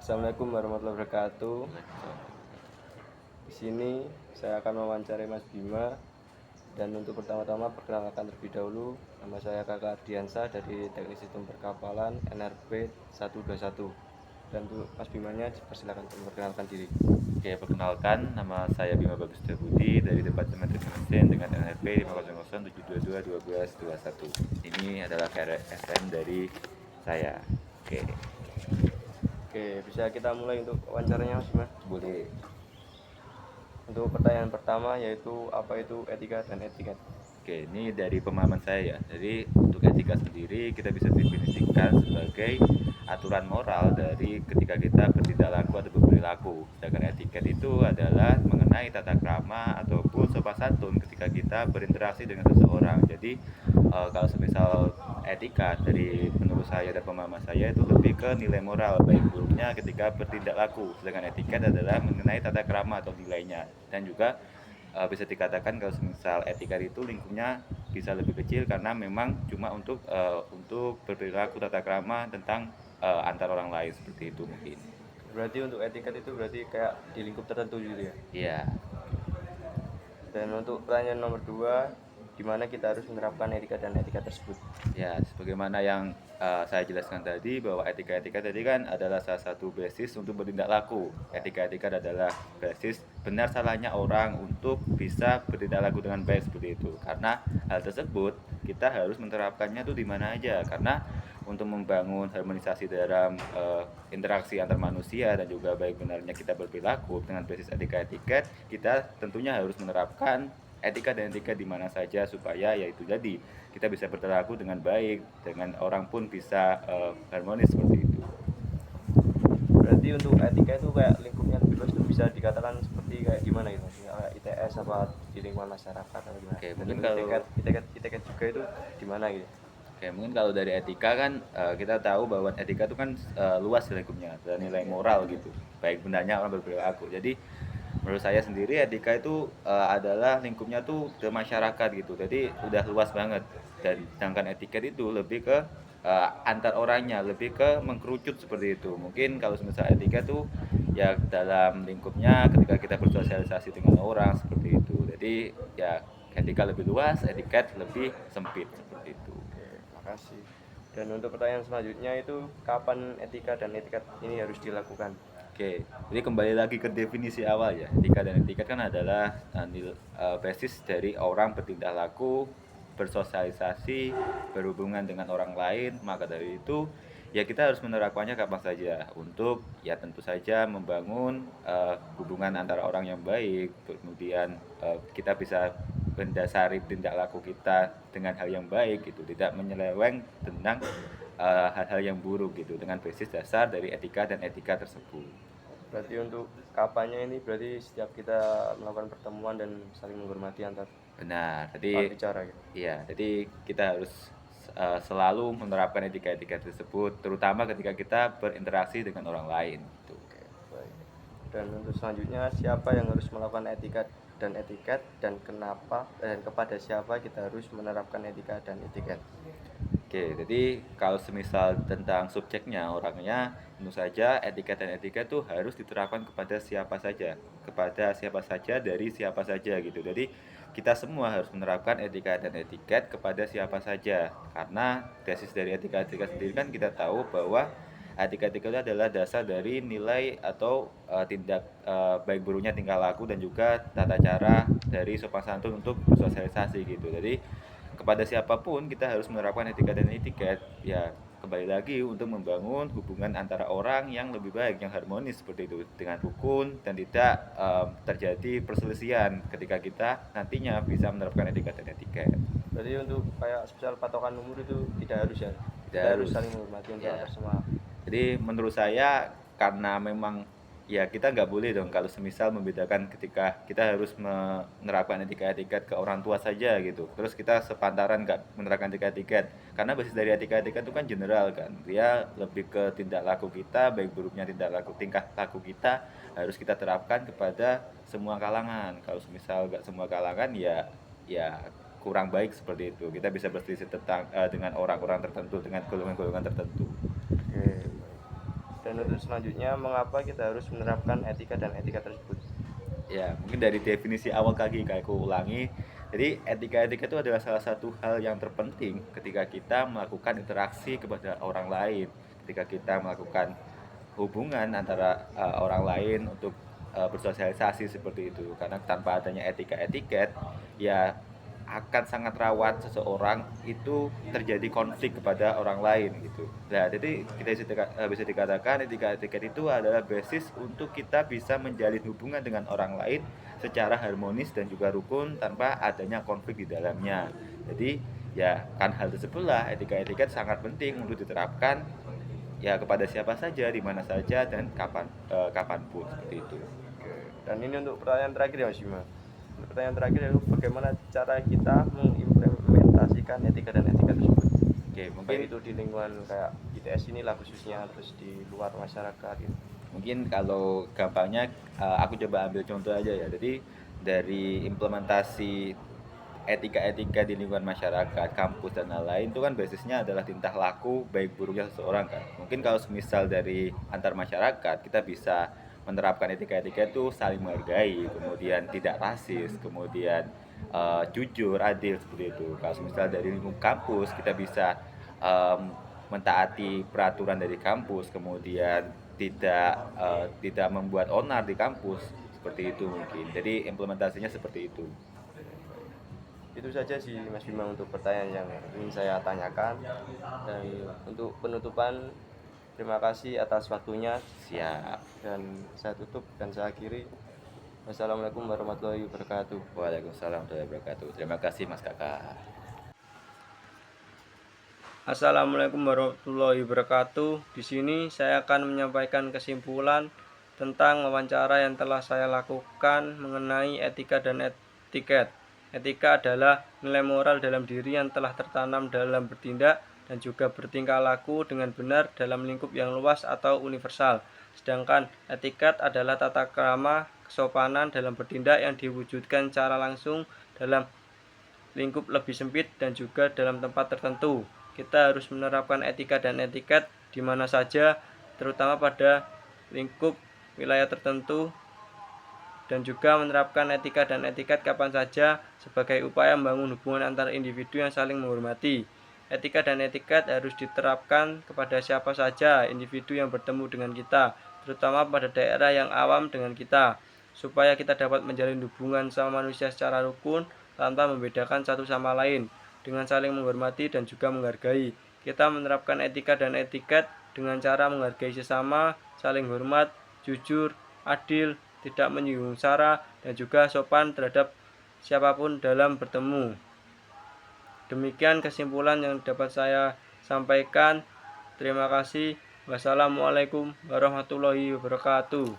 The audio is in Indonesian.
Assalamualaikum warahmatullahi wabarakatuh. Di sini saya akan mewawancari Mas Bima, dan untuk pertama-tama perkenalkan terlebih dahulu, nama saya Kakak Ardiansa dari Teknik Sistem Perkapalan NRB 121. Dan untuk Mas Bimanya dipersilakan untuk memperkenalkan diri. Oke, perkenalkan, nama saya Bima Bagus Budi dari Departemen Teknik Mesin dengan NRP 50007221221. Ini adalah KRSM dari saya. Oke, Oke, bisa kita mulai untuk wawancaranya Mas Bima? boleh. Untuk pertanyaan pertama yaitu apa itu etika dan etiket? Oke, ini dari pemahaman saya ya. Jadi untuk etika sendiri kita bisa definisikan sebagai aturan moral dari ketika kita bertindak laku atau berperilaku. Sedangkan etiket itu adalah mengenai tata krama ataupun sopan santun ketika kita berinteraksi dengan seseorang. Jadi kalau semisal etika dari menurut saya dan pemahaman saya itu lebih ke nilai moral baik buruknya ketika bertindak laku. Sedangkan etiket adalah mengenai tata krama atau nilainya. Dan juga bisa dikatakan kalau misal etika itu lingkupnya bisa lebih kecil karena memang cuma untuk berperilaku tata krama tentang antar orang lain seperti itu mungkin. Berarti untuk etiket itu berarti kayak di lingkup tertentu gitu ya. Iya. Dan untuk pertanyaan nomor 2, di mana kita harus menerapkan etika dan etika tersebut? Ya, sebagaimana yang saya jelaskan tadi bahwa etika-etika tadi kan adalah salah satu basis untuk bertindak laku. Etika-etika adalah basis benar salahnya orang untuk bisa bertindak laku dengan baik seperti itu. Karena hal tersebut kita harus menerapkannya tuh di mana aja. Karena untuk membangun harmonisasi dalam interaksi antar manusia dan juga baik benarnya kita berperilaku dengan basis etika-etiket, kita tentunya harus menerapkan etika dan etika di mana saja supaya yaitu jadi kita bisa berperilaku dengan baik, dengan orang pun bisa harmonis seperti itu. Berarti untuk etika itu kayak lingkupnya lebih luas, itu bisa dikatakan seperti kayak gimana gitu, kayak ITS apa di lingkungan masyarakat atau gimana? Oke, Dan mungkin untuk kalau etiket juga itu di mana gitu? Oke, mungkin kalau dari etika kan kita tahu bahwa etika itu kan luas lingkupnya, ada nilai moral gitu, baik benarnya orang berperilaku. Jadi menurut saya sendiri etika itu adalah lingkupnya tuh ke masyarakat gitu, jadi udah luas banget. Dan sedangkan etiket itu lebih ke antar orangnya, lebih ke mengkerucut seperti itu. Mungkin kalau misalnya etika tuh ya dalam lingkupnya ketika kita bersosialisasi dengan orang seperti itu. Jadi ya etika lebih luas, etiket lebih sempit seperti itu. Oke, makasih. Dan untuk pertanyaan selanjutnya itu kapan etika dan etiket ini harus dilakukan? Oke, jadi kembali lagi ke definisi awal ya. Etika dan etiket kan adalah basis dari orang bertindak laku, bersosialisasi, berhubungan dengan orang lain. Maka dari itu, ya kita harus menerapkannya kapan saja untuk ya tentu saja membangun hubungan antara orang yang baik. Kemudian kita bisa mendasari tindak laku kita dengan hal yang baik gitu, tidak menyeleweng tentang hal-hal yang buruk gitu dengan basis dasar dari etika dan etika tersebut. Berarti untuk kapannya ini berarti setiap kita melakukan pertemuan dan saling menghormati antar Benar. lawan Jadi bicara gitu. iya, jadi kita harus selalu menerapkan etika-etika tersebut terutama ketika kita berinteraksi dengan orang lain gitu. Oke, baik. Dan untuk selanjutnya siapa yang harus melakukan etika dan etiket, dan kenapa dan kepada siapa kita harus menerapkan etika dan etiket? Oke, jadi kalau semisal tentang subjeknya, orangnya, tentu saja etika dan etika itu harus diterapkan kepada siapa saja dari siapa saja gitu. Jadi kita semua harus menerapkan etika dan etiket kepada siapa saja, karena basis dari etika-etika sendiri kan kita tahu bahwa etika-etika itu adalah dasar dari nilai atau tindak baik buruknya tingkah laku dan juga tata cara dari sopan santun untuk bersosialisasi gitu. Jadi kepada siapapun kita harus menerapkan etika dan etiket ya, kembali lagi untuk membangun hubungan antara orang yang lebih baik, yang harmonis seperti itu, dengan rukun dan tidak terjadi perselisihan ketika kita nantinya bisa menerapkan etika dan etiket. Berarti untuk kayak spesial patokan umur itu tidak harus ya? Tidak Kita harus harus saling menghormati untuk ya. antar semua. Jadi menurut saya karena memang ya kita nggak boleh dong kalau semisal membedakan ketika kita harus menerapkan etika-etiket ke orang tua saja gitu. Terus kita sepantaran nggak menerapkan etika-etiket. Karena basis dari etika-etiket itu kan general kan. Dia lebih ke tindak laku kita, baik buruknya tingkah laku kita harus kita terapkan kepada semua kalangan. Kalau semisal nggak semua kalangan ya kurang baik seperti itu. Kita bisa berselisih tentang dengan orang-orang tertentu, dengan golongan-golongan tertentu. Oke, baik. Dan untuk selanjutnya, mengapa kita harus menerapkan etika dan etika tersebut? Ya, mungkin dari definisi awal lagi kayak aku ulangi. Jadi etika-etika itu adalah salah satu hal yang terpenting ketika kita melakukan interaksi kepada orang lain, ketika kita melakukan hubungan antara orang lain untuk bersosialisasi seperti itu. Karena tanpa adanya etika-etiket, ya akan sangat rawan seseorang itu terjadi konflik kepada orang lain gitu. Nah, jadi kita bisa dikatakan etika-etiket itu adalah basis untuk kita bisa menjalin hubungan dengan orang lain secara harmonis dan juga rukun tanpa adanya konflik di dalamnya. Jadi ya kan hal tersebutlah etika-etiket sangat penting untuk diterapkan ya kepada siapa saja, di mana saja dan kapanpun seperti itu. Oke. Dan ini untuk pertanyaan terakhir ya Mas Bima. Untuk pertanyaan terakhir yaitu bagaimana cara kita mengimplementasikan etika dan etika tersebut? Oke, Baik mungkin itu di lingkungan kayak ITS inilah khususnya, terus di luar masyarakat gitu. Mungkin kalau gampangnya aku coba ambil contoh aja ya. Jadi dari implementasi etika-etika di lingkungan masyarakat, kampus dan lain-lain itu kan basisnya adalah tingkah laku baik buruknya seseorang kan. Mungkin kalau semisal dari antar masyarakat kita bisa menerapkan etika-etika itu saling menghargai, kemudian tidak rasis, kemudian jujur, adil seperti itu. Kalau semisal dari lingkup kampus kita bisa em, mentaati peraturan dari kampus, kemudian tidak membuat onar di kampus seperti itu mungkin. Jadi implementasinya seperti itu. Itu saja sih Mas Bima untuk pertanyaan yang ingin saya tanyakan. Dan untuk penutupan, terima kasih atas waktunya, Siap. dan saya tutup dan saya akhiri. Wassalamualaikum warahmatullahi wabarakatuh. Waalaikumsalam warahmatullahi wabarakatuh. Terima kasih Mas Kakak. Assalamualaikum warahmatullahi wabarakatuh. Di sini saya akan menyampaikan kesimpulan tentang wawancara yang telah saya lakukan mengenai etika dan etiket. Etika adalah nilai moral dalam diri yang telah tertanam dalam bertindak dan juga bertingkah laku dengan benar dalam lingkup yang luas atau universal. Sedangkan etiket adalah tata krama kesopanan dalam bertindak yang diwujudkan secara langsung dalam lingkup lebih sempit dan juga dalam tempat tertentu. Kita harus menerapkan etika dan etiket di mana saja, terutama pada lingkup wilayah tertentu, dan juga menerapkan etika dan etiket kapan saja sebagai upaya membangun hubungan antar individu yang saling menghormati. Etika dan etiket harus diterapkan kepada siapa saja individu yang bertemu dengan kita, terutama pada daerah yang awam dengan kita, supaya kita dapat menjalin hubungan sama manusia secara rukun tanpa membedakan satu sama lain, dengan saling menghormati dan juga menghargai. Kita menerapkan etika dan etiket dengan cara menghargai sesama, saling hormat, jujur, adil, tidak menyinggung sara, dan juga sopan terhadap siapapun dalam bertemu. Demikian kesimpulan yang dapat saya sampaikan. Terima kasih. Wassalamualaikum warahmatullahi wabarakatuh.